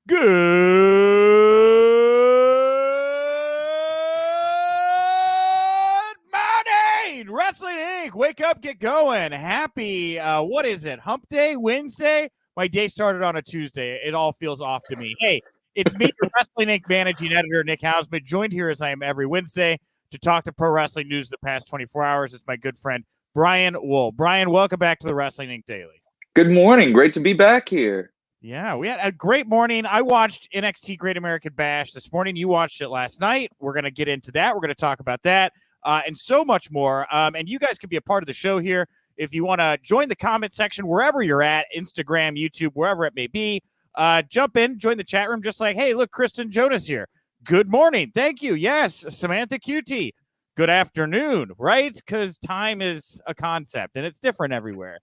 Good morning, Wrestling Inc. Wake up, get going. Happy, what is it? Hump Day, Wednesday? My day started on a Tuesday. It all feels off to me. Hey, it's me, the Wrestling Inc. managing editor, Nick Hausman, joined here as I am every Wednesday to talk to pro wrestling news the past 24 hours. It's my good friend, Brian Wohl. Brian, welcome back to the Wrestling Inc. Daily. Good morning. Great to be back here. Yeah, we had a great morning. I watched NXT Great American Bash this morning. You watched it last night. We're going to get into that. We're going to talk about that and so much more. And you guys can be a part of the show here if you want to join the comment section wherever you're at, Instagram, YouTube, wherever it may be. Jump in, join the chat room just like, hey, look, Kristen Jonas here. Good morning. Thank you. Yes, Samantha QT. Good afternoon, right? Because time is a concept and it's different everywhere.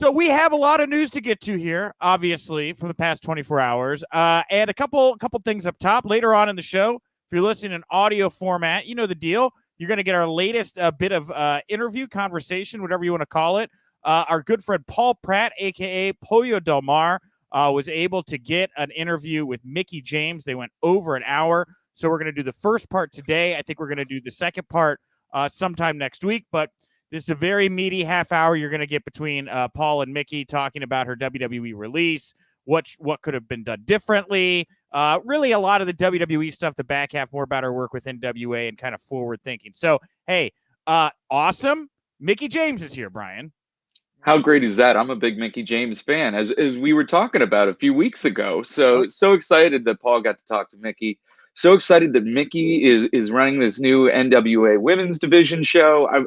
So we have a lot of news to get to here, obviously, from the past 24 hours. And a couple things up top. Later on in the show, if you're listening in audio format, you know the deal. You're going to get our latest bit of interview, conversation, whatever you want to call it. Our good friend Paul Pratt, a.k.a. Pollo Del Mar, was able to get an interview with Mickie James. They went over an hour. So we're going to do the first part today. I think we're going to do the second part sometime next week. But this is a very meaty half hour you're going to get between Paul and Mickie talking about her WWE release, what could have been done differently. Really a lot of the WWE stuff, the back half, more about her work with NWA and kind of forward thinking. So, hey, awesome. Mickie James is here, Brian. How great is that? I'm a big Mickie James fan, as we were talking about a few weeks ago. So excited that Paul got to talk to Mickie. So excited that Mickie is running this new NWA women's division show.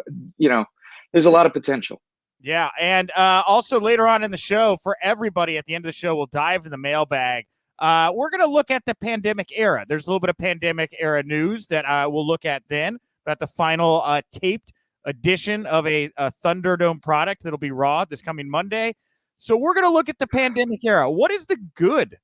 There's a lot of potential. Yeah, and also later on in the show, for everybody at the end of the show, we'll dive in the mailbag. We're going to look at the pandemic era. There's a little bit of pandemic era news that we'll look at then, about the final taped edition of a Thunderdome product that'll be Raw this coming Monday. So we're going to look at the pandemic era. What is the good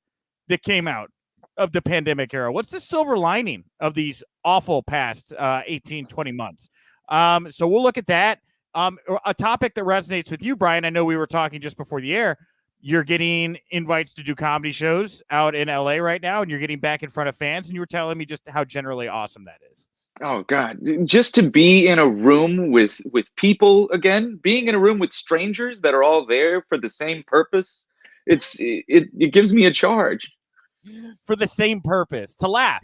that came out of the pandemic era? What's the silver lining of these awful past 18, 20 months? So we'll look at that. A topic that resonates with you, Brian, I know we were talking just before the air. You're getting invites to do comedy shows out in LA right now, and you're getting back in front of fans, and you were telling me just how generally awesome that is. Oh, God. Just to be in a room with people again, being in a room with strangers that are all there for the same purpose, it gives me a charge. For the same purpose, to laugh.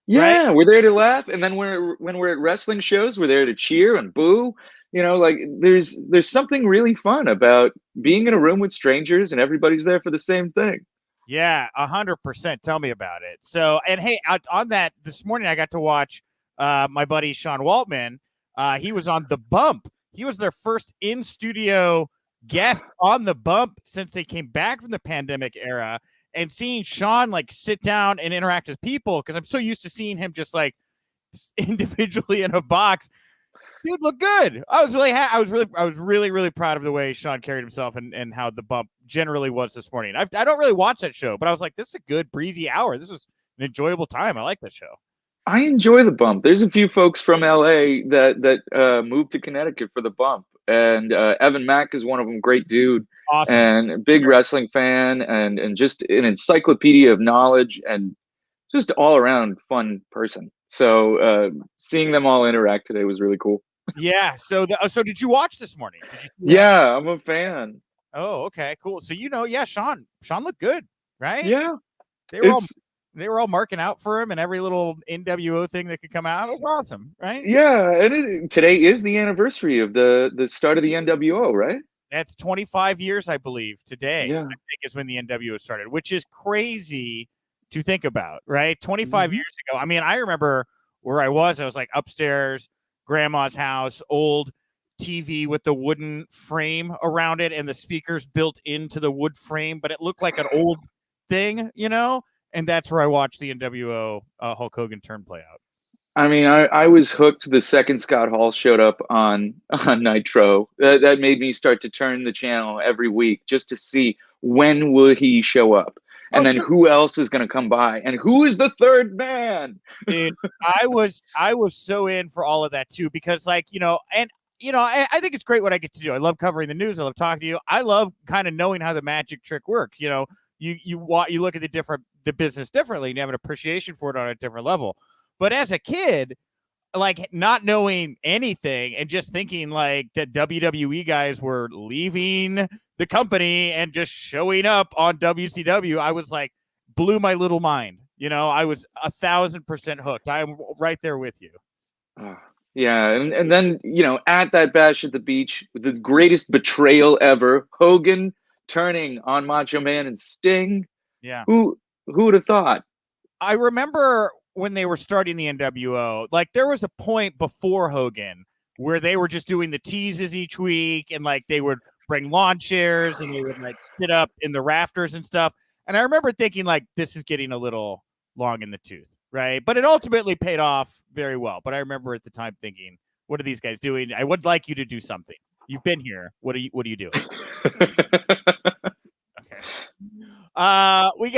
Yeah, right? We're there to laugh, and then when we're at wrestling shows, we're there to cheer and boo. There's something really fun about being in a room with strangers and everybody's there for the same thing. Yeah, 100%. Tell me about it. So, and hey, on that, this morning I got to watch my buddy Sean Waltman. He was on The Bump. He was their first in-studio guest on The Bump since they came back from the pandemic era. And seeing Sean like sit down and interact with people, because I'm so used to seeing him just like individually in a box. Dude, look good. I was really proud of the way Sean carried himself and how The Bump generally was this morning. I don't really watch that show, but I was like, this is a good breezy hour. This was an enjoyable time. I like that show. I enjoy The Bump. There's a few folks from LA that moved to Connecticut for The Bump, and Evan Mack is one of them. Great dude. Awesome. And a big wrestling fan, and just an encyclopedia of knowledge, and just all around fun person. So seeing them all interact today was really cool. Yeah. So did you watch this morning? Yeah, I'm a fan. Oh, okay, cool. So Sean looked good, right? Yeah. They were all marking out for him and every little NWO thing that could come out. It was awesome, right? Yeah, and today is the anniversary of the start of the NWO, right? That's 25 years, I believe, today. Yeah. I think is when the NWO started, which is crazy to think about, right? 25 years ago. I mean, I remember where I was like upstairs, grandma's house, old TV with the wooden frame around it and the speakers built into the wood frame, but it looked like an old thing, and that's where I watched the NWO Hulk Hogan turn play out. I mean, I was hooked the second Scott Hall showed up on Nitro. That made me start to turn the channel every week just to see when will he show up. And then who else is going to come by? And who is the third man? Dude, I was so in for all of that too, because I think it's great what I get to do. I love covering the news. I love talking to you. I love kind of knowing how the magic trick works. you look at the business differently and you have an appreciation for it on a different level. But as a kid, like not knowing anything and just thinking like that WWE guys were leaving the company and just showing up on WCW, I was like, blew my little mind. I was 1,000% hooked. I'm right there with you. Yeah, and then at that bash at the beach, the greatest betrayal ever, Hogan turning on Macho Man and Sting. Yeah, who would have thought? I remember when they were starting the NWO, like there was a point before Hogan where they were just doing the teases each week, and like they would bring lawn chairs and they would like sit up in the rafters and stuff. And I remember thinking like this is getting a little long in the tooth, right? But it ultimately paid off very well. But I remember at the time thinking, what are these guys doing? I would like you to do something. You've been here. What are you doing? Okay. We're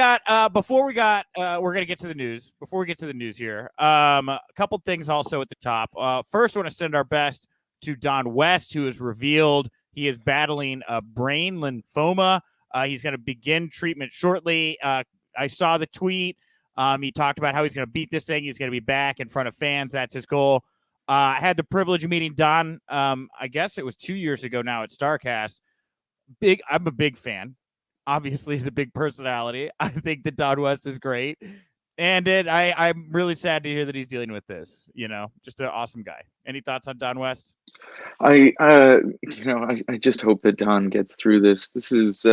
gonna get to the news. Before we get to the news here, a couple things also at the top. First, I want to send our best to Don West, who has revealed he is battling brain lymphoma. He's going to begin treatment shortly. I saw the tweet. He talked about how he's going to beat this thing. He's going to be back in front of fans. That's his goal. I had the privilege of meeting Don. I guess it was 2 years ago now at StarCast. I'm a big fan. Obviously, he's a big personality. I think that Don West is great. And I'm really sad to hear that he's dealing with this. Just an awesome guy. Any thoughts on Don West? I just hope that Don gets through this. This is,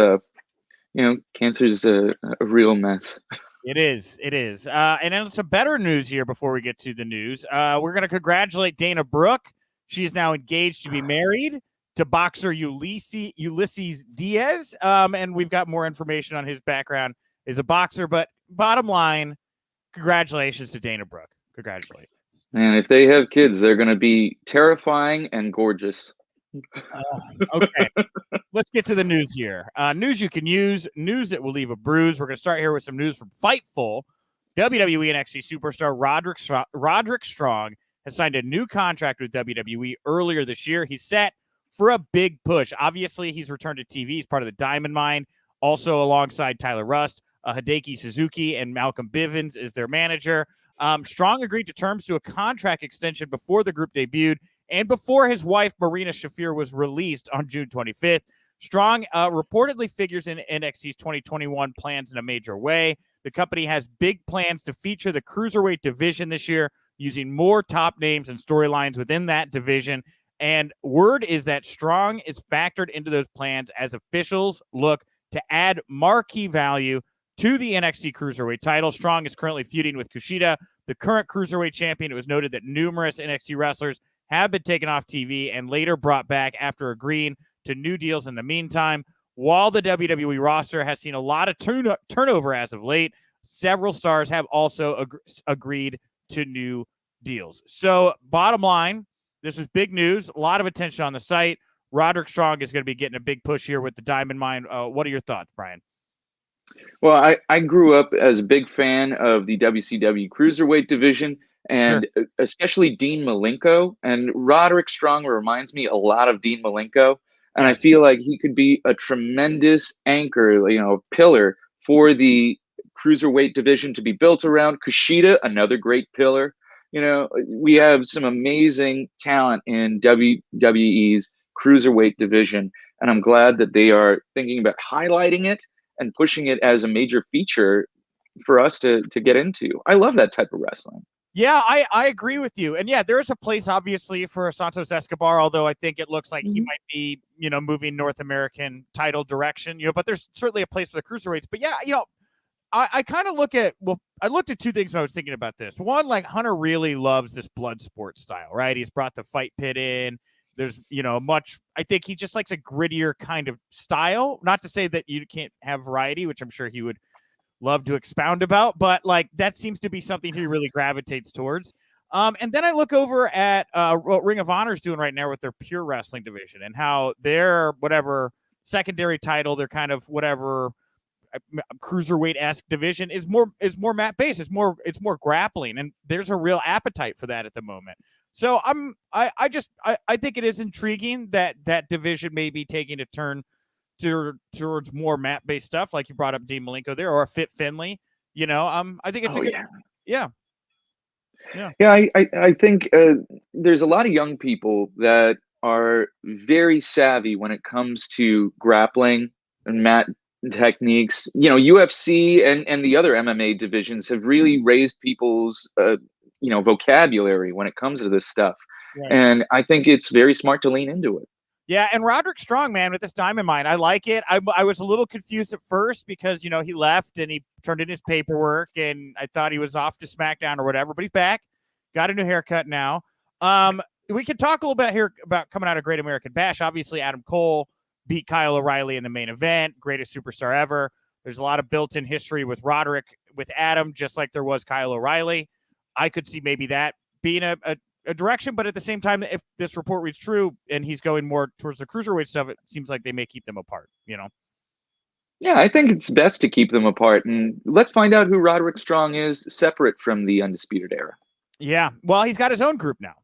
cancer is a real mess. It is. And then some better news here before we get to the news. We're going to congratulate Dana Brooke. She is now engaged to be married to boxer Ulysses Diaz. And we've got more information on his background as a boxer. But bottom line, congratulations to Dana Brooke. Congratulations. And if they have kids, they're going to be terrifying and gorgeous. Okay. Let's get to the news here. News you can use, news that will leave a bruise. We're going to start here with some news from Fightful. WWE NXT superstar Roderick Strong has signed a new contract with WWE earlier this year. He's set for a big push. Obviously, he's returned to TV. He's part of the Diamond Mine, also alongside Tyler Rust, Hideki Suzuki, and Malcolm Bivens is their manager. Strong agreed to terms to a contract extension before the group debuted and before his wife, Marina Shafir, was released on June 25th. Strong reportedly figures in NXT's 2021 plans in a major way. The company has big plans to feature the Cruiserweight division this year, using more top names and storylines within that division. And word is that Strong is factored into those plans as officials look to add marquee value to the NXT Cruiserweight title. Strong is currently feuding with Kushida, the current Cruiserweight champion. It was noted that numerous NXT wrestlers have been taken off TV and later brought back after agreeing to new deals in the meantime. While the WWE roster has seen a lot of turnover as of late, several stars have also agreed to new deals. So bottom line, this was big news, a lot of attention on the site. Roderick Strong is going to be getting a big push here with the Diamond Mine. What are your thoughts, Brian? Well, I grew up as a big fan of the WCW Cruiserweight division, and Sure. especially Dean Malenko. And Roderick Strong reminds me a lot of Dean Malenko. And I Yes. feel like he could be a tremendous anchor, pillar for the Cruiserweight division to be built around. Kushida, another great pillar. We have some amazing talent in WWE's Cruiserweight division. And I'm glad that they are thinking about highlighting it and pushing it as a major feature for us to get into. I love that type of wrestling. Yeah, I agree with you. And yeah, there's a place obviously for Santos Escobar, although I think it looks like he might be, moving North American title direction, but there's certainly a place for the Cruiserweights. But yeah, I kind of I looked at two things when I was thinking about this. One, like Hunter really loves this blood sport style, right? He's brought the fight pit in. There's, I think he just likes a grittier kind of style. Not to say that you can't have variety, which I'm sure he would love to expound about, but like that seems to be something he really gravitates towards. And then I look over at what Ring of Honor is doing right now with their pure wrestling division and how their whatever secondary title, their kind of whatever cruiserweight-esque division is more mat based. It's more grappling, and there's a real appetite for that at the moment. So I think it is intriguing that division may be taking a turn towards more map-based stuff, like you brought up Dean Malenko there, or a Fit Finley. I think it's a good. Yeah. I think there's a lot of young people that are very savvy when it comes to grappling and mat techniques. UFC and the other MMA divisions have really raised people's vocabulary when it comes to this stuff. Right. And I think it's very smart to lean into it. Yeah, and Roderick Strong, man, with this time in mind, I like it. I was a little confused at first because, he left and he turned in his paperwork, and I thought he was off to SmackDown or whatever, but he's back. Got a new haircut now. We can talk a little bit here about coming out of Great American Bash. Obviously, Adam Cole beat Kyle O'Reilly in the main event, greatest superstar ever. There's a lot of built-in history with Roderick, with Adam, just like there was Kyle O'Reilly. I could see maybe that being a direction, but at the same time, if this report reads true and he's going more towards the cruiserweight stuff, it seems like they may keep them apart, Yeah, I think it's best to keep them apart, and let's find out who Roderick Strong is separate from the Undisputed Era. Yeah, well, he's got his own group now.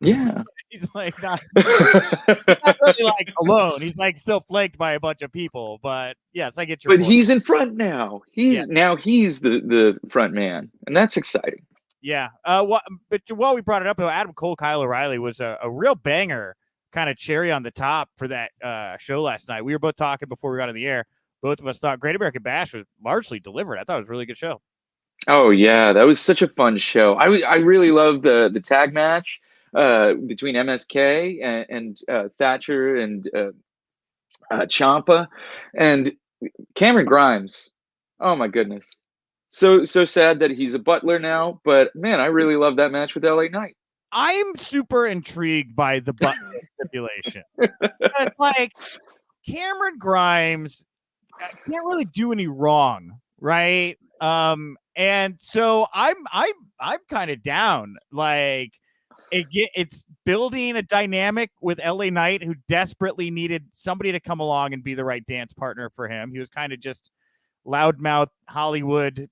Yeah. He's like not really like alone. He's like still flanked by a bunch of people, but yes, I get your point. But he's in front now. He's the front man, and that's exciting. Yeah. But while we brought it up, Adam Cole, Kyle O'Reilly was a real banger, kind of cherry on the top for that show last night. We were both talking before we got on the air. Both of us thought Great American Bash was largely delivered. I thought it was a really good show. Oh yeah, that was such a fun show. I really love the tag match between MSK and Thatcher and Ciampa and Cameron Grimes. Oh my goodness. So sad that he's a butler now, but man, I really love that match with LA Knight. I'm super intrigued by the butler stipulation. Like Cameron Grimes can't really do any wrong, right? And so I'm kind of down. Like it's building a dynamic with LA Knight, who desperately needed somebody to come along and be the right dance partner for him. He was kind of just loudmouth Hollywood,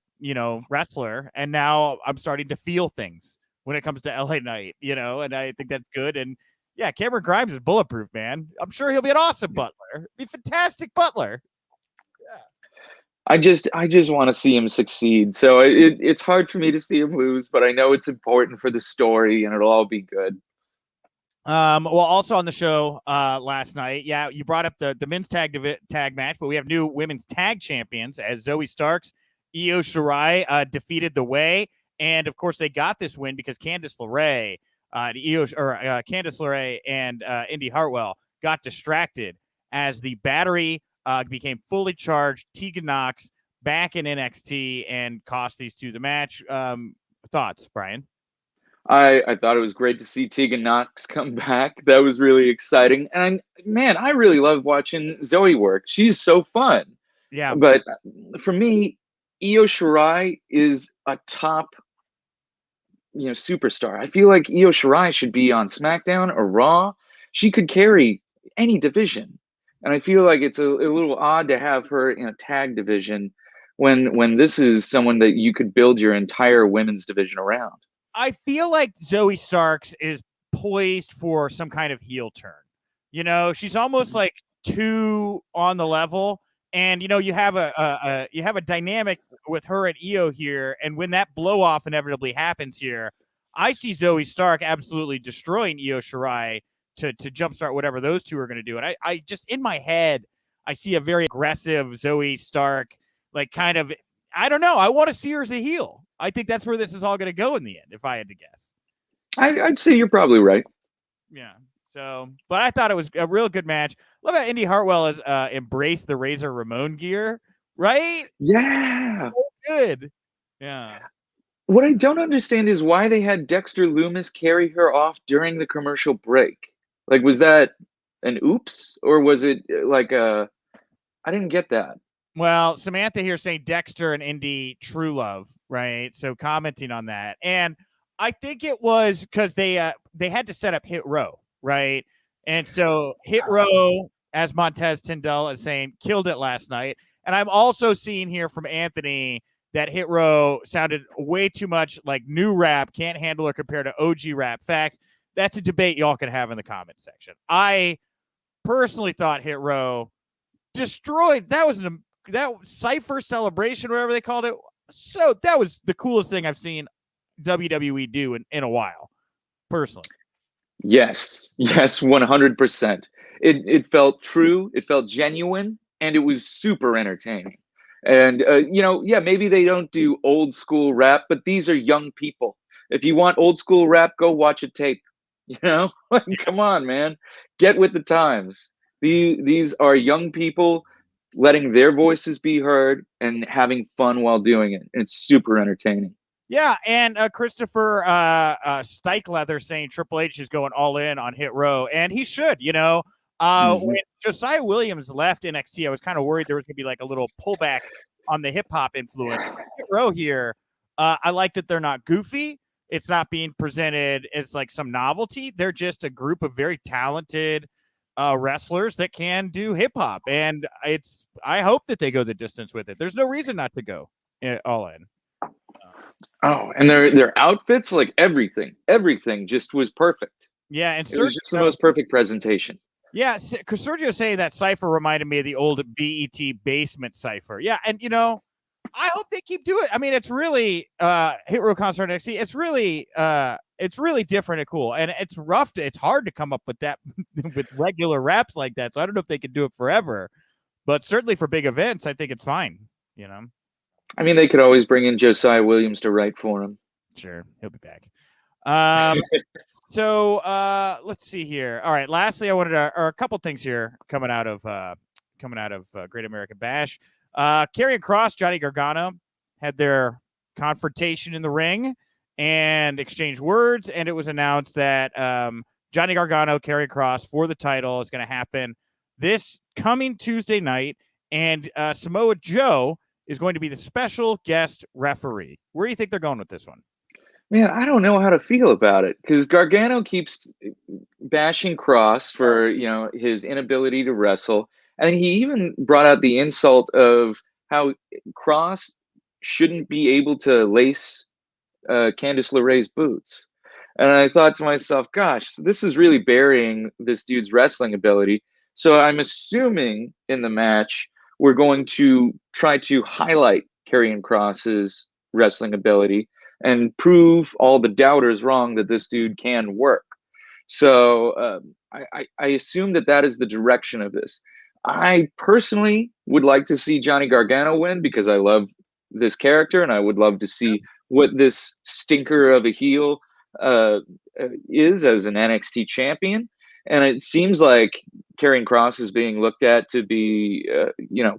wrestler. And now I'm starting to feel things when it comes to LA Knight, and I think that's good. And yeah, Cameron Grimes is bulletproof, man. I'm sure he'll be an awesome butler. Be a fantastic butler. Yeah. I just want to see him succeed. So it's hard for me to see him lose, but I know it's important for the story, and it'll all be good. Well, also on the show last night, yeah, you brought up the men's tag match, but we have new women's tag champions as Zoe Starks, Io Shirai defeated The Way, and of course they got this win because Candice LeRae, Candice LeRae and Indy Hartwell got distracted as the battery became fully charged. Tegan Knox back in NXT and cost these two the match. Thoughts, Brian? I thought it was great to see Tegan Knox come back. That was really exciting. And man, I really love watching Zoe work. She's so fun. Yeah. But for me, Io Shirai is a top, superstar. I feel like Io Shirai should be on SmackDown or Raw. She could carry any division. And I feel like it's a little odd to have her in a tag division when this is someone that you could build your entire women's division around. I feel like Zoe Starks is poised for some kind of heel turn. She's almost like too on the level. And, you have a dynamic with her and Io here. And when that blow off inevitably happens here, I see Zoe Stark absolutely destroying Io Shirai to jumpstart whatever those two are going to do. And I just, in my head, I see a very aggressive Zoe Stark, like kind of, I don't know. I want to see her as a heel. I think that's where this is all going to go in the end, if I had to guess. I'd say you're probably right. Yeah. So, but I thought it was a real good match. Love how Indy Hartwell has embraced the Razor Ramon gear, right? Yeah. So good. Yeah. What I don't understand is why they had Dexter Lumis carry her off during the commercial break. Like, was that an oops, or was it like I didn't get that. Well, Samantha here saying Dexter and Indy true love, right? So commenting on that. And I think it was because they had to set up Hit Row, right? And so Hit Row, as Montez Tyndall is saying, killed it last night. And I'm also seeing here from Anthony that Hit Row sounded way too much like new rap, can't handle or compare to OG rap. Facts. That's a debate y'all can have in the comment section. I personally thought Hit Row destroyed. That Cypher celebration, whatever they called it. So that was the coolest thing I've seen WWE do in a while, personally. Yes, 100%. It felt true, it felt genuine, and it was super entertaining. And yeah, maybe they don't do old school rap, but these are young people. If you want old school rap, go watch a tape. Come on, man, get with the times. These are young people letting their voices be heard and having fun while doing it. It's super entertaining. Yeah, and Christopher Steichleather saying Triple H is going all in on Hit Row, and he should. When Josiah Williams left NXT, I was kind of worried there was going to be like a little pullback on the hip hop influence. Hit Row here, I like that they're not goofy. It's not being presented as like some novelty. They're just a group of very talented wrestlers that can do hip hop, and I hope that they go the distance with it. There's no reason not to go all in. Oh, and their outfits, like everything just was perfect. Yeah, and it was just the most perfect presentation. Yeah, Sergio saying that Cypher reminded me of the old BET basement Cypher. Yeah, and I hope they keep doing it. I mean, it's really Hit Row Concert NXT. It's really different and cool, and it's rough. It's hard to come up with that with regular raps like that. So I don't know if they could do it forever, but certainly for big events, I think it's fine. I mean, they could always bring in Josiah Williams to write for him. Sure, he'll be back. So let's see here. All right. Lastly, I wanted a couple things here coming out of Great American Bash. Karrion Kross, Johnny Gargano had their confrontation in the ring and exchanged words, and it was announced that Johnny Gargano, Karrion Kross for the title is going to happen this coming Tuesday night, and Samoa Joe is going to be the special guest referee. Where do you think they're going with this one? Man, I don't know how to feel about it because Gargano keeps bashing Kross for his inability to wrestle, and he even brought out the insult of how Kross shouldn't be able to lace Candice LeRae's boots. And I thought to myself, gosh, this is really burying this dude's wrestling ability. So I'm assuming in the match we're going to try to highlight Karrion Kross's wrestling ability and prove all the doubters wrong that this dude can work. So I assume that is the direction of this. I personally would like to see Johnny Gargano win because I love this character and I would love to see what this stinker of a heel is as an NXT champion. And it seems like Karrion Kross is being looked at to be,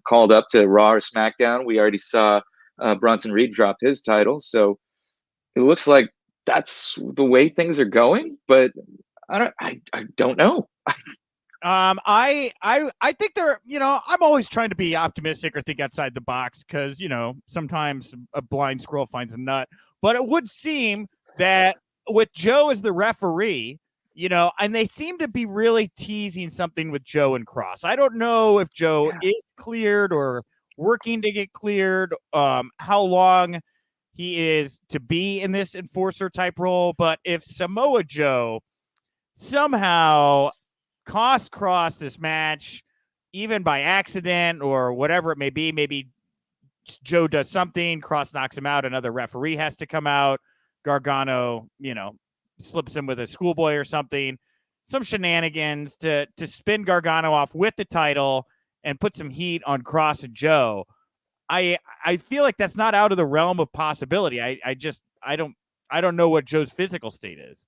called up to Raw or SmackDown. We already saw Bronson Reed drop his title. So it looks like that's the way things are going, but I don't know. I think they're, I'm always trying to be optimistic or think outside the box because, sometimes a blind squirrel finds a nut. But it would seem that with Joe as the referee, and they seem to be really teasing something with Joe and Kross. I don't know if Joe is cleared or working to get cleared, how long he is to be in this enforcer type role. But if Samoa Joe somehow cost Kross this match, even by accident or whatever it may be, maybe Joe does something, Kross knocks him out, another referee has to come out, Gargano, slips him with a schoolboy or something, some shenanigans to spin Gargano off with the title and put some heat on Kross and Joe. I feel like that's not out of the realm of possibility. I don't know what Joe's physical state is.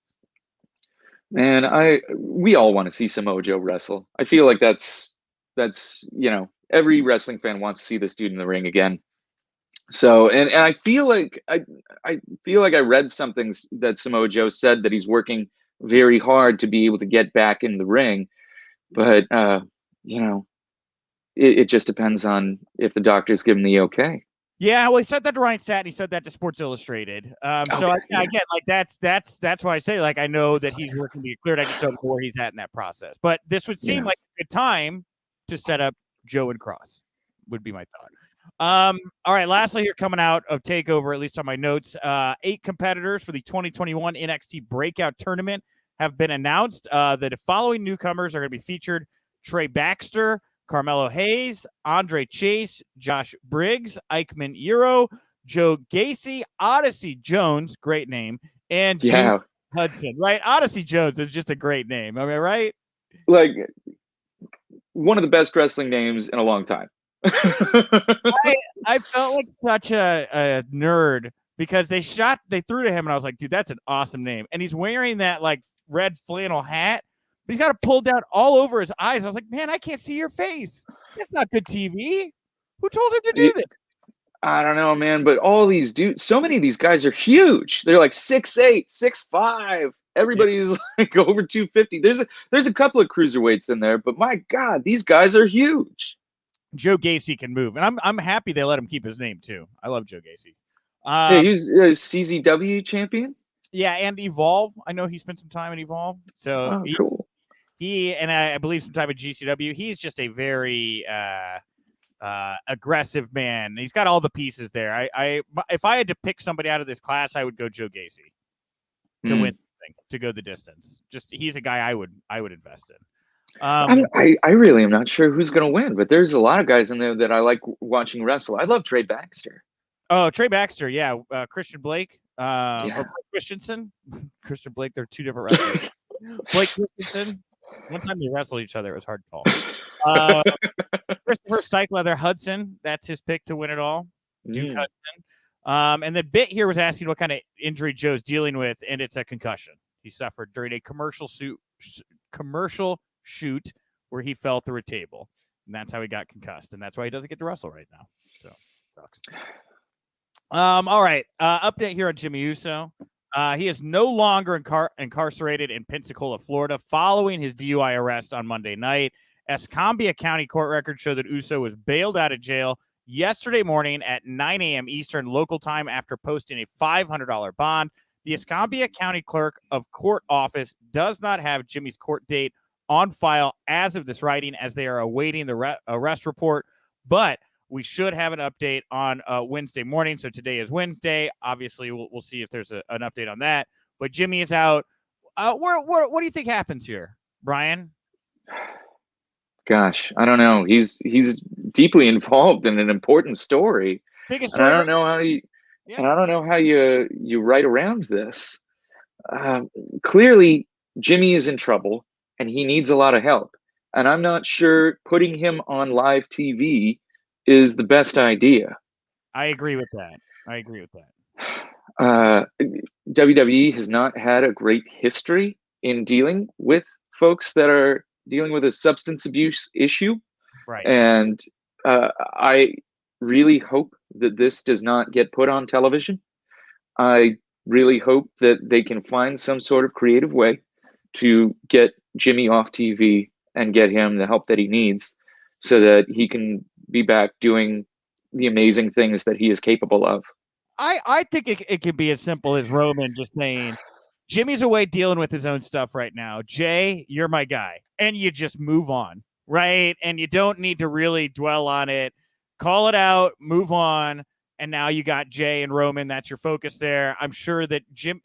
Man, we all want to see Samoa Joe wrestle. I feel like that's every wrestling fan wants to see this dude in the ring again. So and I feel like I read something that Samoa Joe said that he's working very hard to be able to get back in the ring, but it just depends on if the doctors give him the okay. Yeah, well, he said that to Ryan Satin. He said that to Sports Illustrated. So again, like that's why I say, like, I know that he's working to get cleared. I just don't know where he's at in that process. But this would seem like a good time to set up Joe and Kross. Would be my thought. All right. Lastly, here coming out of TakeOver, at least on my notes, 8 competitors for the 2021 NXT Breakout Tournament have been announced. The following newcomers are going to be featured: Trey Baxter, Carmelo Hayes, Andre Chase, Josh Briggs, Eichmann Euro, Joe Gacy, Odyssey Jones, great name, and Yeah. Duke Hudson, right? Odyssey Jones is just a great name. Am I right? Like one of the best wrestling names in a long time. I felt like such a nerd because they threw to him and I was like, dude, that's an awesome name. And he's wearing that like red flannel hat, but he's got it pulled down all over his eyes. I was like, man, I can't see your face. That's not good TV. Who told him to do this? I don't know, man, but all these dudes, so many of these guys are huge. They're like 6'8", 6'5". Everybody's like over 250. There's a couple of cruiserweights in there, but my God, these guys are huge. Joe Gacy can move, and I'm happy they let him keep his name too. I love Joe Gacy. He's a CZW champion. Yeah, and Evolve. I know he spent some time in Evolve, so cool. He and I believe some time at GCW. He's just a very aggressive man. He's got all the pieces there. If I had to pick somebody out of this class, I would go Joe Gacy to win, to go the distance. Just he's a guy I would invest in. I really am not sure who's going to win, but there's a lot of guys in there that I like watching wrestle. I love Trey Baxter. Oh, Trey Baxter, yeah. Christian Blake, Yeah. Christensen, Christian Blake. They're two different wrestlers. Blake Christensen. One time they wrestled each other. It was hard to call. Christopher Stikelether Hudson. That's his pick to win it all. Duke Hudson. And the bit here was asking what kind of injury Joe's dealing with, and it's a concussion he suffered during a commercial shoot where he fell through a table, and that's how he got concussed, and that's why he doesn't get to wrestle right now. So sucks. All right. Update here on Jimmy Uso. He is no longer incarcerated in Pensacola, Florida, following his DUI arrest on Monday night. Escambia County court records show that Uso was bailed out of jail yesterday morning at 9 a.m. Eastern local time after posting a $500 bond. The Escambia County Clerk of Court office does not have Jimmy's court date on file as of this writing, as they are awaiting the arrest report, but we should have an update on Wednesday morning. So today is Wednesday. Obviously, we'll see if there's an update on that. But Jimmy is out. What do you think happens here, Brian? Gosh, I don't know. He's deeply involved in an important story. Biggest story. I don't know how you. Yeah. And I don't know how you write around this. Clearly, Jimmy is in trouble, and he needs a lot of help. And I'm not sure putting him on live TV is the best idea. I agree with that. WWE has not had a great history in dealing with folks that are dealing with a substance abuse issue. Right. And I really hope that this does not get put on television. I really hope that they can find some sort of creative way to get Jimmy off TV and get him the help that he needs so that he can be back doing the amazing things that he is capable of. I think it could be as simple as Roman just saying, Jimmy's away dealing with his own stuff right now. Jay, you're my guy. And you just move on, right? And you don't need to really dwell on it. Call it out, move on. And now you got Jay and Roman. That's your focus there. I'm sure that dude,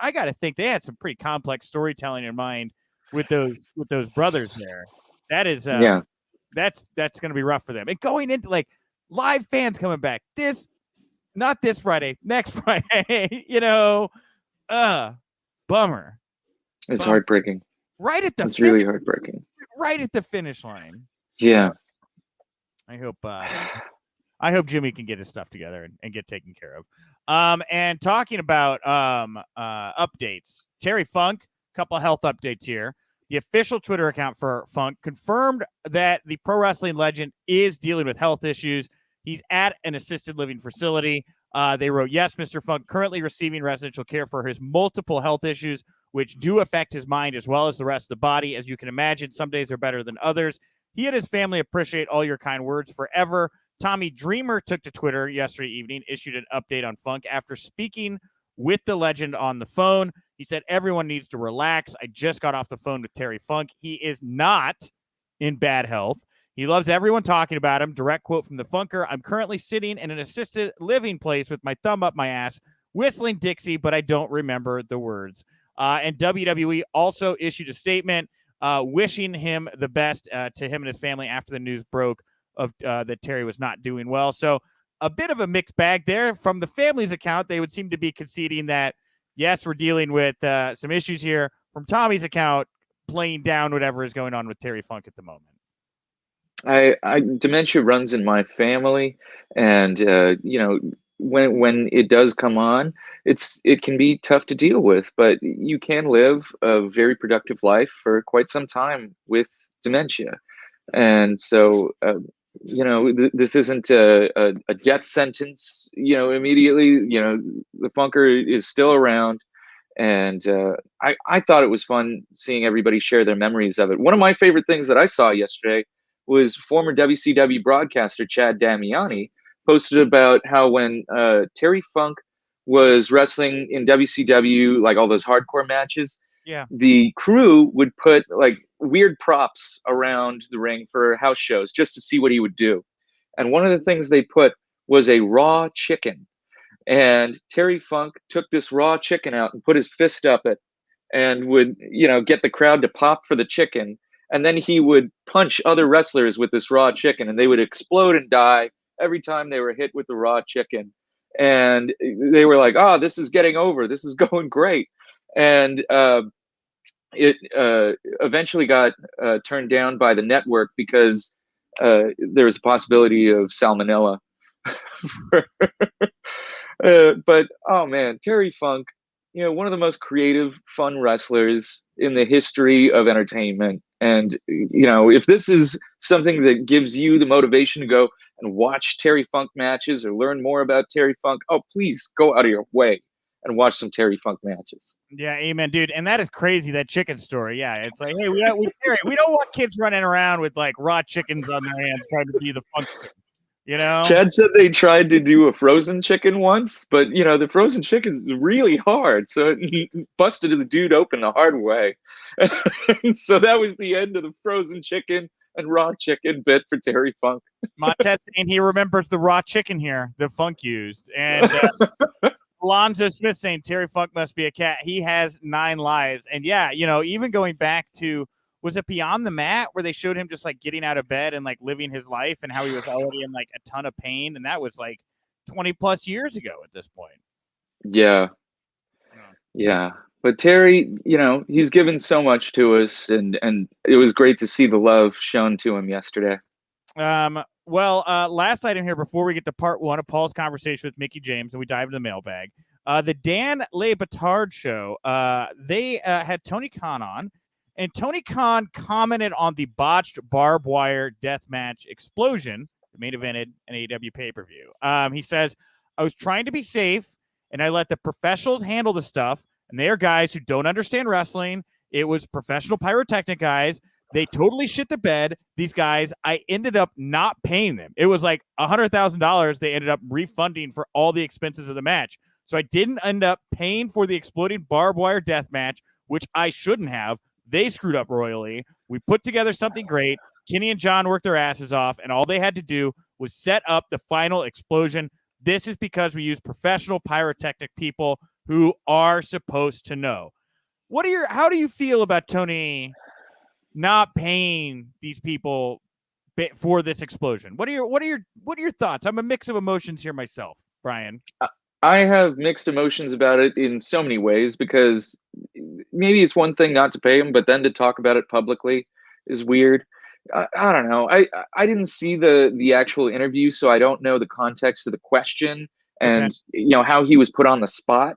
I got to think they had some pretty complex storytelling in mind with those brothers there. That is, that's going to be rough for them. And going into like live fans coming back not this Friday, next Friday, bummer. It's heartbreaking. It's really heartbreaking. Right at the finish line. Yeah. I hope Jimmy can get his stuff together and get taken care of. And talking about updates, Terry Funk, couple of health updates here. The official Twitter account for Funk confirmed that the pro wrestling legend is dealing with health issues. He's at an assisted living facility. They wrote, yes, Mr. Funk currently receiving residential care for his multiple health issues, which do affect his mind as well as the rest of the body. As you can imagine, some days are better than others. He and his family appreciate all your kind words forever. Tommy Dreamer took to Twitter yesterday evening, issued an update on Funk after speaking with the legend on the phone. He said, everyone needs to relax. I just got off the phone with Terry Funk. He is not in bad health. He loves everyone talking about him. Direct quote from the Funker. I'm currently sitting in an assisted living place with my thumb up my ass, whistling Dixie, but I don't remember the words. And WWE also issued a statement wishing him the best to him and his family after the news broke of that Terry was not doing well. So a bit of a mixed bag there. From the family's account, they would seem to be conceding that, yes, we're dealing with some issues here. From Tommy's account, playing down whatever is going on with Terry Funk at the moment. Dementia runs in my family, and when it does come on, it can be tough to deal with, but you can live a very productive life for quite some time with dementia. And so this isn't a death sentence, immediately. The Funker is still around, and I thought it was fun seeing everybody share their memories of it. One of my favorite things that I saw yesterday was former WCW broadcaster Chad Damiani posted about how when Terry Funk was wrestling in WCW, like all those hardcore matches, the crew would put like weird props around the ring for house shows just to see what he would do. And one of the things they put was a raw chicken. And Terry Funk took this raw chicken out and put his fist up it and would, get the crowd to pop for the chicken. And then he would punch other wrestlers with this raw chicken, and they would explode and die every time they were hit with the raw chicken. And they were like, "Oh, this is getting over. This is going great." And it eventually got turned down by the network because there was a possibility of salmonella. But oh man, Terry Funk, one of the most creative, fun wrestlers in the history of entertainment. And if this is something that gives you the motivation to go and watch Terry Funk matches or learn more about Terry Funk, oh, please go out of your way and watch some Terry Funk matches. Yeah, amen, dude. And that is crazy, that chicken story. Yeah, it's like, hey, we don't want kids running around with like raw chickens on their hands trying to be the Funk. Chad said they tried to do a frozen chicken once, but the frozen chicken is really hard, so he busted the dude open the hard way. So that was the end of the frozen chicken and raw chicken bit for Terry Funk. Montez saying he remembers the raw chicken here the Funk used. And Alonzo Smith saying Terry Funk must be a cat. He has 9 lives. And yeah, even going back to, was it Beyond the Mat where they showed him just like getting out of bed and like living his life and how he was already in like a ton of pain? And that was like 20 plus years ago at this point. Yeah. But Terry, he's given so much to us, and it was great to see the love shown to him yesterday. Last item here before we get to part 1 of Paul's conversation with Mickie James and we dive into the mailbag. The Dan Le Batard show, they had Tony Khan on, and Tony Khan commented on the botched barbed wire deathmatch explosion that main evented an AEW pay-per-view. He says, "I was trying to be safe, and I let the professionals handle the stuff. And they are guys who don't understand wrestling. It was professional pyrotechnic guys. They totally shit the bed. These guys, I ended up not paying them. It was like $100,000 they ended up refunding for all the expenses of the match. So I didn't end up paying for the exploding barbed wire death match, which I shouldn't have. They screwed up royally. We put together something great. Kenny and John worked their asses off, and all they had to do was set up the final explosion. This is because we use professional pyrotechnic people who are supposed to know." How do you feel about Tony not paying these people for this explosion? What are your thoughts? I'm a mix of emotions here myself, Brian. I have mixed emotions about it in so many ways, because maybe it's one thing not to pay him, but then to talk about it publicly is weird. I don't know. I didn't see the actual interview, so I don't know the context of the question and how he was put on the spot.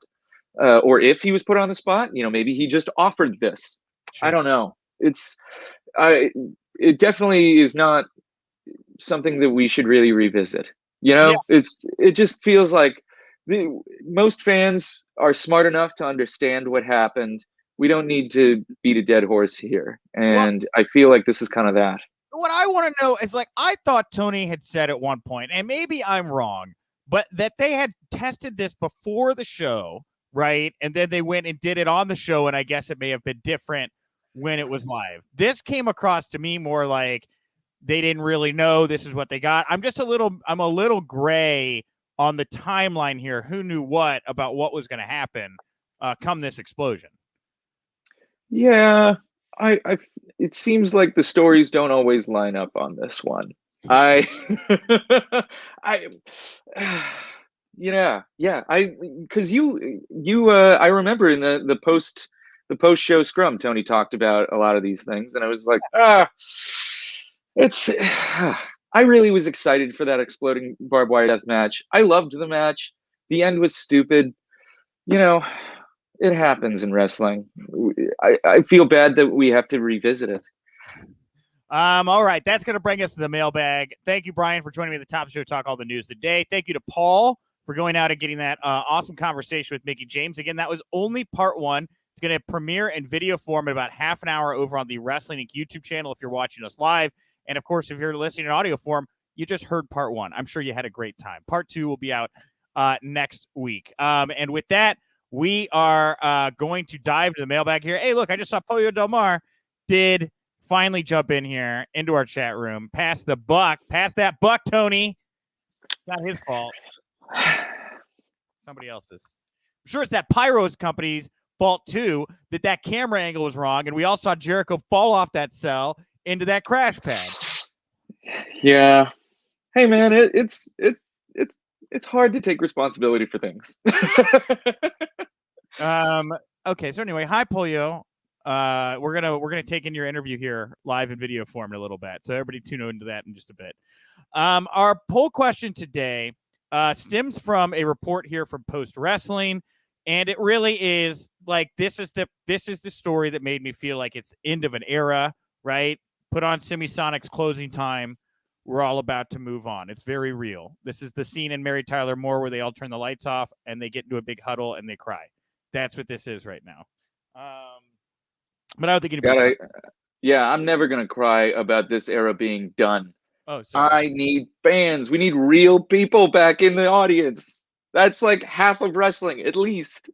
Or if he was put on the spot, maybe he just offered this. Sure. I don't know. It definitely is not something that we should really revisit. It just feels like most fans are smart enough to understand what happened. We don't need to beat a dead horse here. And I feel like this is kind of that. What I want to know is, like, I thought Tony had said at one point, and maybe I'm wrong, but that they had tested this before the show, right? And then they went and did it on the show, and I guess it may have been different when it was live. This came across to me more like they didn't really know this is what they got. I'm a little gray on the timeline here. Who knew what about what was going to happen come this explosion? Yeah, it seems like the stories don't always line up on this one. I, I, yeah. Because I remember in the post show scrum, Tony talked about a lot of these things, and I was like, it's. I really was excited for that exploding barbed wire death match. I loved the match. The end was stupid. It happens in wrestling. I feel bad that we have to revisit it. All right, that's going to bring us to the mailbag. Thank you, Brian, for joining me at the top of the show to talk all the news today. Thank you to Paul for going out and getting that awesome conversation with Mickie James. Again, that was only part one. It's going to premiere in video form in about half an hour over on the Wrestling Inc. YouTube channel if you're watching us live. And, of course, if you're listening in audio form, you just heard part one. I'm sure you had a great time. Part two will be out next week. And with that, we are going to dive to the mailbag here. Hey, look, I just saw Pollo Del Mar did finally jump in here into our chat room. Pass that buck, Tony. It's not his fault. Somebody else's. I'm sure it's that Pyros company's fault, too, that camera angle was wrong, and we all saw Jericho fall off that cell into that crash pad. Yeah. Hey, man, it's hard to take responsibility for things. Okay, so anyway, hi, Pollo. We're gonna take in your interview here live in video form in a little bit, so everybody tune into that in just a bit. Our poll question today stems from a report here from Post Wrestling, and it really is like this is the story that made me feel like it's end of an era, right? Put on Semisonic's closing time. We're all about to move on. It's very real. This is the scene in Mary Tyler Moore where they all turn the lights off and they get into a big huddle and they cry. That's what this is right now. But I don't think anybody. I'm never gonna cry about this era being done. Oh, sorry. I need fans. We need real people back in the audience. That's like half of wrestling, at least.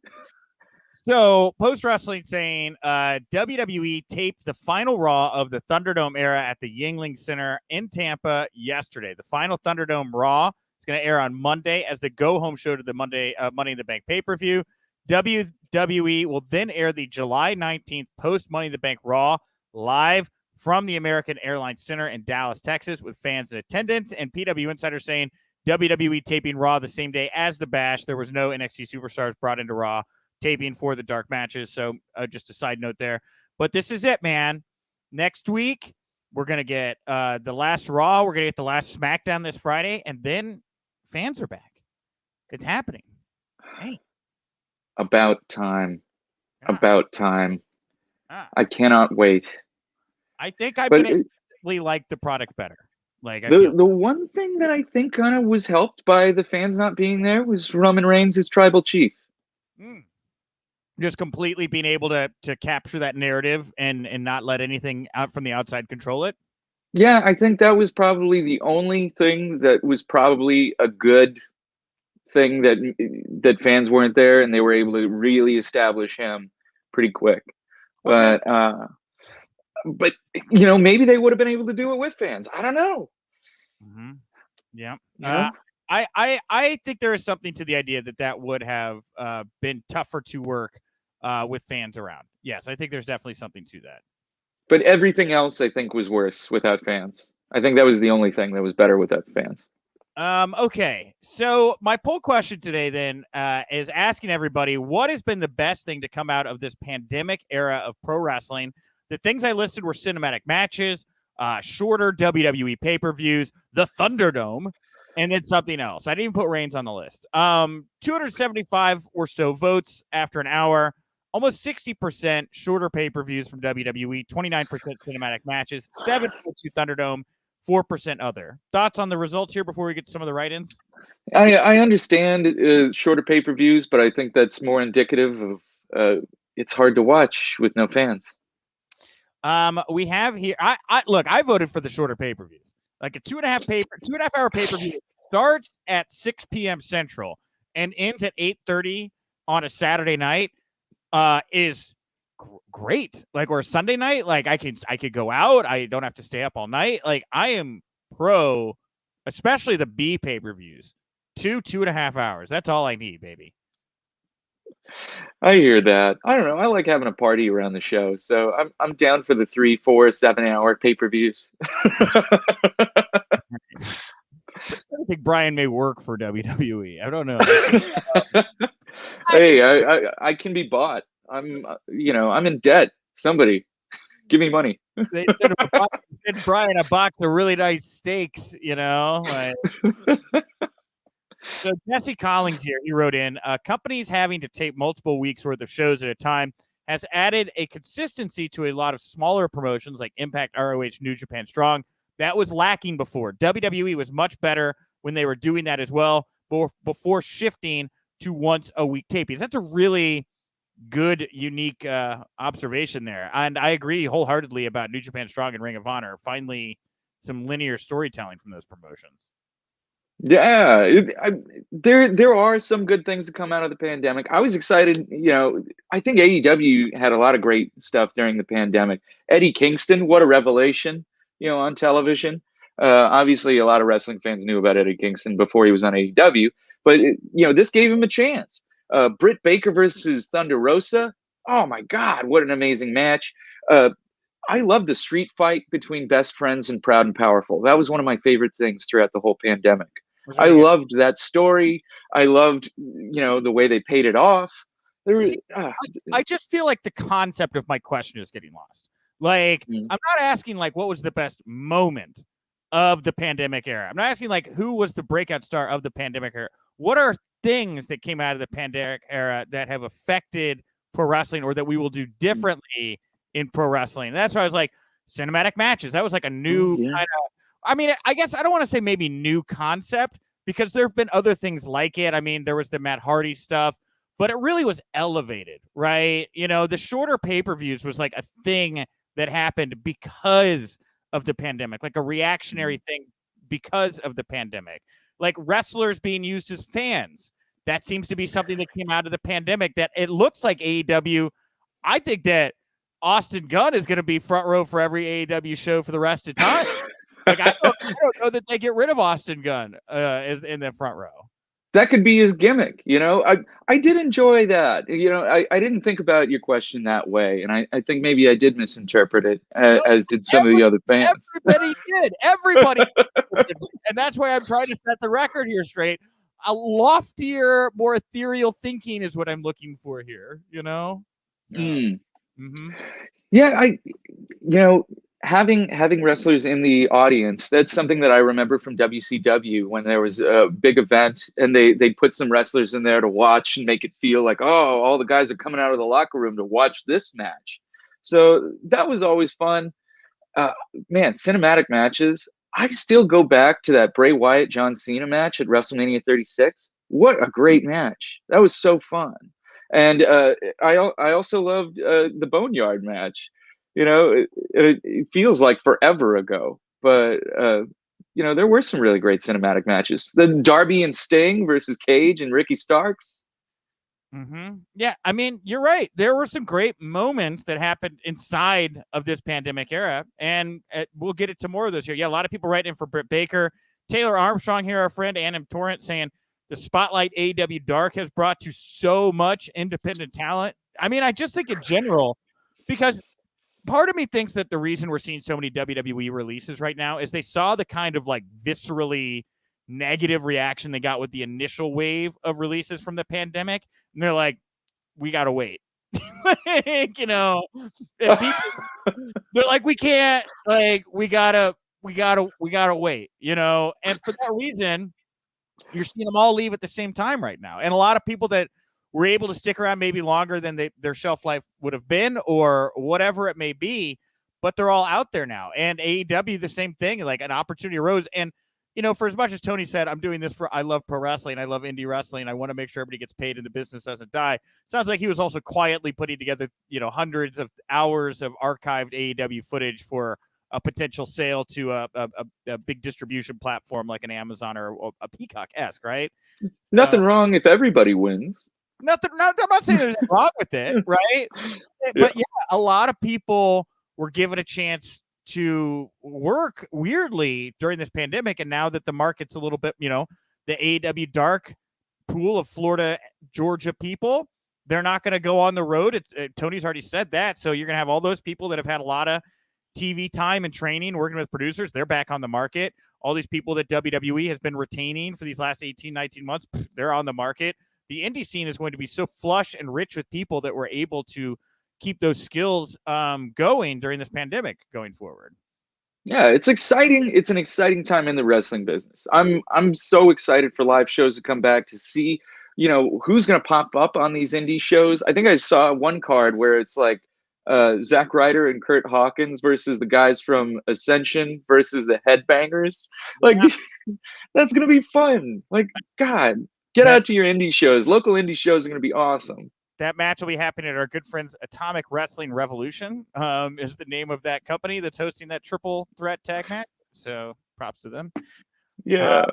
So, Post Wrestling saying WWE taped the final Raw of the Thunderdome era at the Yuengling Center in Tampa yesterday. The final Thunderdome Raw is going to air on Monday as the go-home show to the Monday Money in the Bank pay-per-view. WWE will then air the July 19th post-Money in the Bank Raw live from the American Airlines Center in Dallas, Texas, with fans in attendance. And PW Insider saying WWE taping Raw the same day as the Bash. There was no NXT Superstars brought into Raw taping for the dark matches. So just a side note there. But this is it, man. Next week, we're going to get the last Raw. We're going to get the last SmackDown this Friday. And then fans are back. It's happening. Hey. About time. About time. I cannot wait. I think I'm going to like the product better. Like the one thing that I think kind of was helped by the fans not being there was Roman Reigns as tribal chief. Just completely being able to capture that narrative and not let anything out from the outside control it. Yeah, I think that was probably the only thing that was probably a good thing that fans weren't there and they were able to really establish him pretty quick. Okay. But maybe they would have been able to do it with fans. I don't know. Mm-hmm. Yeah. I think there is something to the idea that would have been tougher to work with fans around. Yes, I think there's definitely something to that. But everything else, I think, was worse without fans. I think that was the only thing that was better without fans. Okay, so my poll question today then is asking everybody, what has been the best thing to come out of this pandemic era of pro wrestling? The things I listed were cinematic matches, shorter WWE pay-per-views, the Thunderdome, and then something else. I didn't even put Reigns on the list. 275 or so votes after an hour, almost 60% shorter pay-per-views from WWE, 29% cinematic matches, 7% Thunderdome, 4% other. Thoughts on the results here before we get to some of the write-ins? I understand shorter pay-per-views, but I think that's more indicative of it's hard to watch with no fans. We have here. I voted for the shorter pay-per-views. Like a 2.5 hour pay-per-view starts at 6 p.m. Central and ends at 8:30 on a Saturday night. Is great. Like, or a Sunday night. Like I could go out. I don't have to stay up all night. Like I am pro, especially the B pay-per-views. 2.5 hours. That's all I need, baby. I hear that. I don't know. I like having a party around the show, so I'm down for the 3, 4, 7 hour pay-per-views. I think Brian may work for WWE. I don't know. Hey, I can be bought. I'm in debt. Somebody give me money. They sent Brian a box of really nice steaks, like. So Jesse Collins here, he wrote in, companies having to tape multiple weeks worth of shows at a time has added a consistency to a lot of smaller promotions like Impact, ROH, New Japan Strong. That was lacking before. WWE was much better when they were doing that as well before shifting to once a week tapings. That's a really good, unique observation there. And I agree wholeheartedly about New Japan Strong and Ring of Honor. Finally, some linear storytelling from those promotions. Yeah, there are some good things that come out of the pandemic. I was excited. I think AEW had a lot of great stuff during the pandemic. Eddie Kingston, what a revelation, on television. Obviously, a lot of wrestling fans knew about Eddie Kingston before he was on AEW, but this gave him a chance. Britt Baker versus Thunder Rosa. Oh my God, what an amazing match. I love the street fight between Best Friends and Proud and Powerful. That was one of my favorite things throughout the whole pandemic. I loved that story. I loved, the way they paid it off. I just feel like the concept of my question is getting lost. Like, I'm not asking, like, what was the best moment of the pandemic era? I'm not asking, like, who was the breakout star of the pandemic era? What are things that came out of the pandemic era that have affected pro wrestling or that we will do differently in pro wrestling? And that's why I was like, cinematic matches. That was like a new kind of, I mean, I guess I don't want to say maybe new concept because there have been other things like it. I mean, there was the Matt Hardy stuff, but it really was elevated, right? The shorter pay-per-views was like a thing that happened because of the pandemic, like a reactionary thing because of the pandemic. Like wrestlers being used as fans. That seems to be something that came out of the pandemic that it looks like AEW. I think that Austin Gunn is going to be front row for every AEW show for the rest of time. Like I don't know that they get rid of Austin Gunn is in the front row. That could be his gimmick. I did enjoy that. I didn't think about your question that way, and I think maybe I did misinterpret it, as did some of the other fans. Everybody did. Everybody, and that's why I'm trying to set the record here straight. A loftier, more ethereal thinking is what I'm looking for here. So, Yeah, having wrestlers in the audience, that's something that I remember from WCW when there was a big event and they put some wrestlers in there to watch and make it feel like, oh, all the guys are coming out of the locker room to watch this match. So that was always fun. Man, cinematic matches. I still go back to that Bray Wyatt John Cena match at WrestleMania 36. What a great match. That was so fun. And I also loved the Boneyard match. It feels like forever ago, but there were some really great cinematic matches. The Darby and Sting versus Cage and Ricky Starks. Yeah, I mean, you're right. There were some great moments that happened inside of this pandemic era, and we'll get into more of those here. Yeah, a lot of people writing in for Britt Baker. Taylor Armstrong here, our friend, Annam Torrent, saying the spotlight AEW Dark has brought to so much independent talent. I mean, I just think in general, because part of me thinks that the reason we're seeing so many WWE releases right now is they saw the kind of like viscerally negative reaction they got with the initial wave of releases from the pandemic. And they're like, we got to wait. People, they're like, we can't, like, we gotta wait, and for that reason, you're seeing them all leave at the same time right now. And a lot of people that were able to stick around maybe longer than their shelf life would have been or whatever it may be, but they're all out there now. And AEW, the same thing, like an opportunity arose. And, for as much as Tony said, I'm doing this I love pro wrestling. I love indie wrestling. I want to make sure everybody gets paid and the business doesn't die. Sounds like he was also quietly putting together, hundreds of hours of archived AEW footage for a potential sale to a big distribution platform like an Amazon or a Peacock-esque, right? Nothing wrong if everybody wins. I'm not saying there's nothing wrong with it, right? But yeah, a lot of people were given a chance to work weirdly during this pandemic, and now that the market's a little bit, the AEW Dark pool of Florida, Georgia people They're not going to go on the road. Tony's already said that. So you're going to have all those people that have had a lot of TV time and training, working with producers. They're back on the market. All these people that WWE has been retaining for these last 18, 19 months, they're on the market. The indie scene is going to be so flush and rich with people that were able to keep those skills going during this pandemic going forward. Yeah, it's exciting. It's an exciting time in the wrestling business. I'm so excited for live shows to come back, to see, who's going to pop up on these indie shows. I think I saw one card where it's like Zack Ryder and Kurt Hawkins versus the guys from Ascension versus the Headbangers. Like, that's going to be fun. Like, God, get out to your indie shows. Local indie shows are going to be awesome. That match will be happening at our good friends Atomic Wrestling Revolution, is the name of that company that's hosting that triple threat tag match. So props to them. Yeah.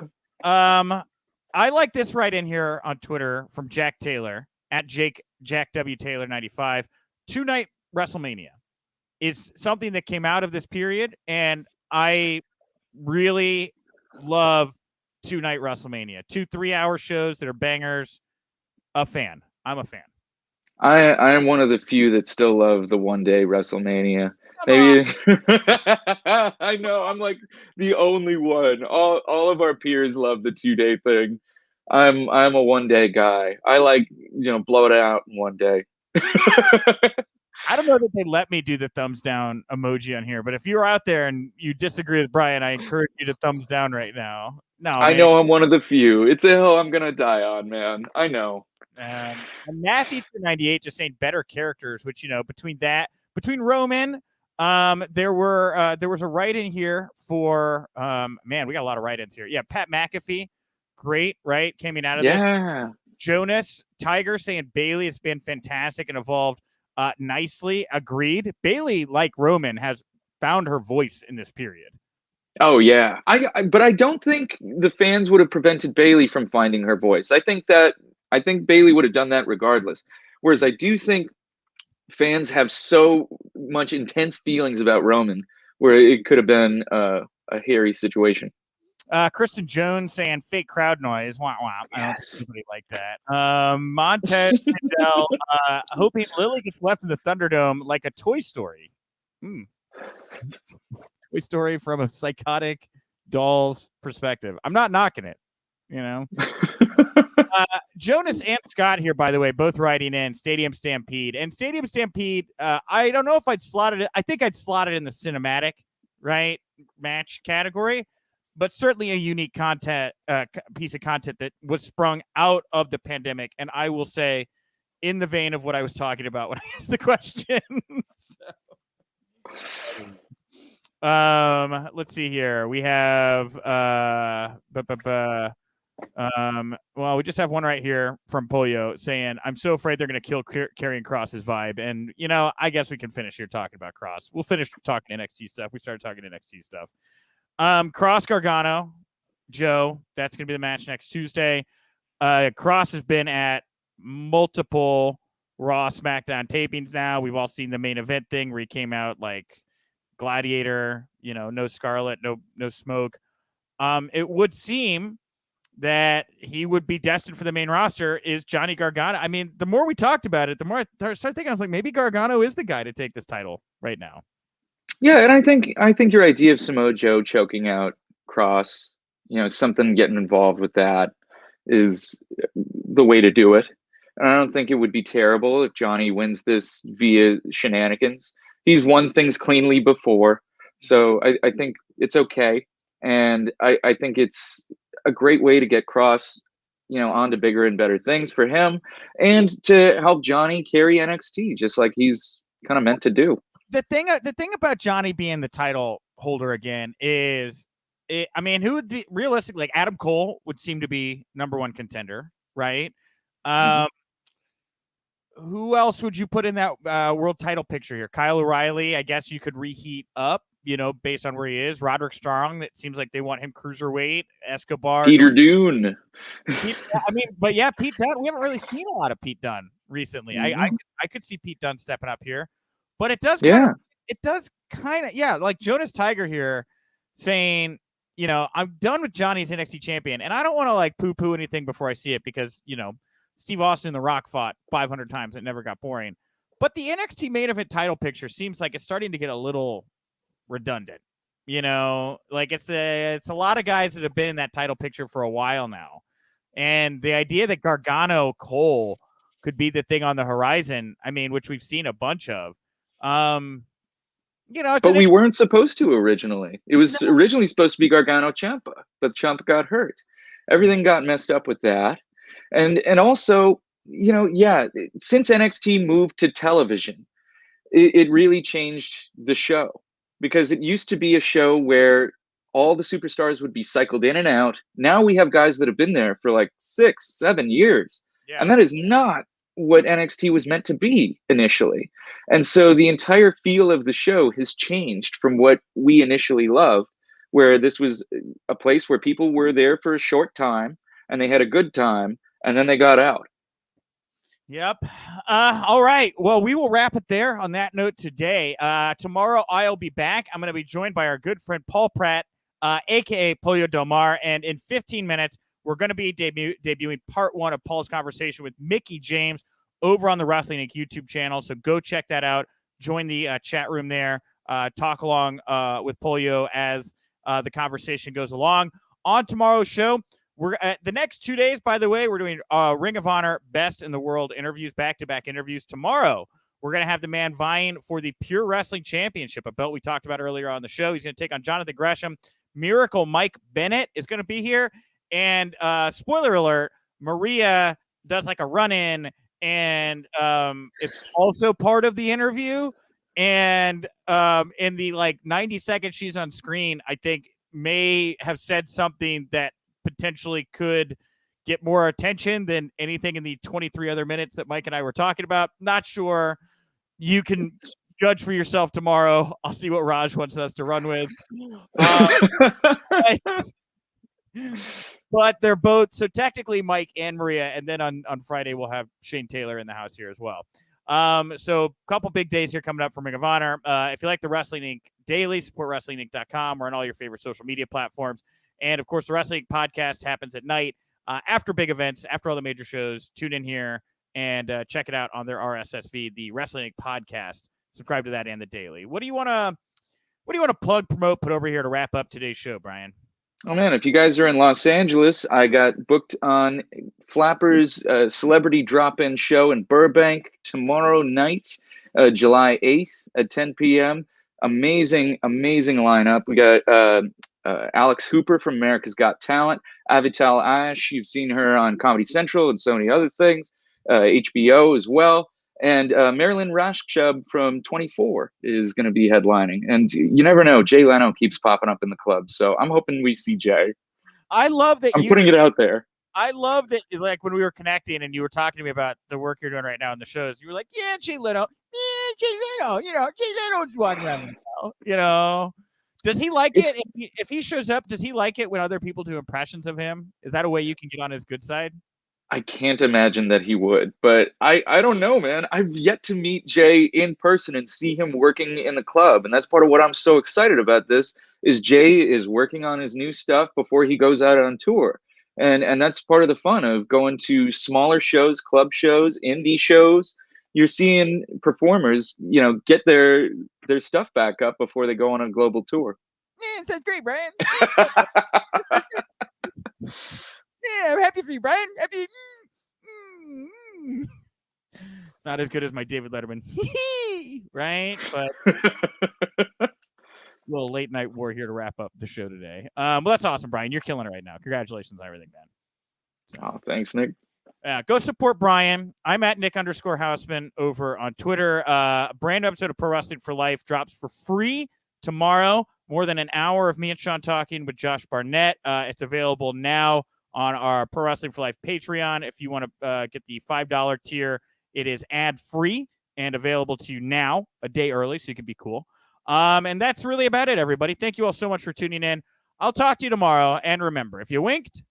I like this right in here on Twitter from Jack Taylor at Jack W Taylor 95. 2-night WrestleMania is something that came out of this period, and I really love 2-night WrestleMania. 2 3-hour shows that are bangers. I'm a fan. I am one of the few that still love the one-day WrestleMania. Maybe I know I'm like the only one. All of our peers love the 2-day thing. I'm a one-day guy. I like, blow it out in one day. I don't know that they let me do the thumbs down emoji on here, but if you're out there and you disagree with Brian, I encourage you to thumbs down right now. No, I know I'm one of the few. It's a hill I'm gonna die on, man. I know. And Matthews for 98 just saying better characters, which between Roman, there was a write-in here for man, we got a lot of write-ins here. Yeah, Pat McAfee, great, right? Coming out of this. Jonas Tiger saying Bayley has been fantastic and evolved nicely. Agreed. Bayley, like Roman, has found her voice in this period. Oh yeah, but I don't think the fans would have prevented Bayley from finding her voice. I think Bayley would have done that regardless. Whereas I do think fans have so much intense feelings about Roman, where it could have been a hairy situation. Kristen Jones saying fake crowd noise. Wah, wah. Yes. I don't think anybody like that. Montez Fidel, hoping Lily gets left in the Thunderdome like a Toy Story. Toy Story from a psychotic doll's perspective. I'm not knocking it, Jonas and Scott here, by the way, both writing in Stadium Stampede. And Stadium Stampede, I don't know if I'd slot it. I think I'd slot it in the cinematic, right, match category, but certainly a unique piece of content that was sprung out of the pandemic. And I will say, in the vein of what I was talking about when I asked the question. Let's see here. We have well, we just have one right here from Polio saying, I'm so afraid they're going to kill Karrion Kross's vibe. And, I guess we can finish here talking about Kross. We'll finish talking NXT stuff. We started talking NXT stuff. Kross Gargano, Joe, that's going to be the match next Tuesday. Kross has been at multiple Raw SmackDown tapings now. We've all seen the main event thing where he came out like Gladiator, no Scarlet, no smoke. It would seem that he would be destined for the main roster is Johnny Gargano. I mean, the more we talked about it, the more I started thinking, I was like, maybe Gargano is the guy to take this title right now. Yeah, and I think your idea of Samoa Joe choking out Kross, something getting involved with that is the way to do it. And I don't think it would be terrible if Johnny wins this via shenanigans. He's won things cleanly before, so I think it's okay. And I think it's a great way to get Kross, onto bigger and better things for him, and to help Johnny carry NXT, just like he's kind of meant to do. The thing about Johnny being the title holder again is, who would be realistic? Like Adam Cole would seem to be number one contender, right? Who else would you put in that world title picture here? Kyle O'Reilly, I guess you could reheat up, based on where he is. Roderick Strong, it seems like they want him cruiserweight. Escobar. Peter Dunne. Pete Dunne. We haven't really seen a lot of Pete Dunne recently. Mm-hmm. I could see Pete Dunne stepping up here, but it does kind of, like Jonas Tiger here saying, I'm done with Johnny's NXT champion, and I don't want to like poo-poo anything before I see it because, Steve Austin and The Rock fought 500 times. It never got boring. But the NXT main event title picture seems like it's starting to get a little redundant. Like it's a lot of guys that have been in that title picture for a while now. And the idea that Gargano Cole could be the thing on the horizon, I mean, which we've seen a bunch of. But we weren't supposed to originally. It was originally supposed to be Gargano Ciampa, but Ciampa got hurt. Everything got messed up with that. And also, since NXT moved to television, it really changed the show, because it used to be a show where all the superstars would be cycled in and out. Now we have guys that have been there for like 6-7 years. Yeah. And that is not what NXT was meant to be initially. And so the entire feel of the show has changed from what we initially loved, where this was a place where people were there for a short time and they had a good time and then they got out. Yep. All right. Well, we will wrap it there on that note today. Tomorrow I'll be back. I'm going to be joined by our good friend Paul Pratt, a.k.a. Pollo Del Mar. And in 15 minutes, we're going to be debuting part 1 of Paul's conversation with Mickie James over on the Wrestling Inc. YouTube channel. So go check that out. Join the chat room there. Talk along with Pollo as the conversation goes along. On tomorrow's show, we're the next 2 days, by the way, we're doing Ring of Honor Best in the World interviews, back-to-back interviews. Tomorrow, we're going to have the man vying for the Pure Wrestling Championship, a belt we talked about earlier on the show. He's going to take on Jonathan Gresham. Miracle Mike Bennett is going to be here. And spoiler alert, Maria does like a run-in, and it's also part of the interview. And in the 90 seconds she's on screen, I think may have said something that potentially could get more attention than anything in the 23 other minutes that Mike and I were talking about. Not sure. You can judge for yourself tomorrow. I'll see what Raj wants us to run with. But they're both, so technically Mike and Maria, and then on Friday we'll have Shane Taylor in the house here as well. So a couple big days here coming up for Ring of Honor. If you like the Wrestling Inc. Daily, support WrestlingInc.com. We're on all your favorite social media platforms. And, of course, the Wrestling Inc. podcast happens at night after big events, after all the major shows. Tune in here and check it out on their RSS feed, the Wrestling Inc. podcast. Subscribe to that and the Daily. What do you want to plug, promote, put over here to wrap up today's show, Brian? Oh, man, if you guys are in Los Angeles, I got booked on Flapper's Celebrity Drop-In show in Burbank tomorrow night, July 8th at 10 p.m. Amazing lineup. We got Alex Hooper from America's Got Talent, Avital Ash. You've seen her on Comedy Central and so many other things, HBO as well. And Marilyn Rashchub from 24 is going to be headlining. And you never know, Jay Leno keeps popping up in the club. So I'm hoping we see Jay. I love that. I'm putting it out there. I love that, like, when we were connecting and you were talking to me about the work you're doing right now in the shows, you were like, yeah, Jay Leno. Yeah, Jay Leno. Jay Leno's walking around now. Does he like it? If he shows up, does he like it when other people do impressions of him? Is that a way you can get on his good side? I can't imagine that he would, but I don't know, man. I've yet to meet Jay in person and see him working in the club. And that's part of what I'm so excited about this is Jay is working on his new stuff before he goes out on tour. And that's part of the fun of going to smaller shows, club shows, indie shows. You're seeing performers, get their stuff back up before they go on a global tour. Yeah, sounds great, Brian. Yeah, I'm happy for you, Brian. Happy. It's not as good as my David Letterman, right? But a little late night war here to wrap up the show today. Well, that's awesome, Brian. You're killing it right now. Congratulations on everything, man. So, thanks, Nick. Go support Brian. I'm at Nick_Hausman over on Twitter. Brand new episode of Pro Wrestling for Life drops for free tomorrow. More than an hour of me and Sean talking with Josh Barnett. It's available now on our Pro Wrestling for Life Patreon. If you want to get the $5 tier, it is ad-free and available to you now, a day early, so you can be cool. And that's really about it, everybody. Thank you all so much for tuning in. I'll talk to you tomorrow. And remember, if you winked,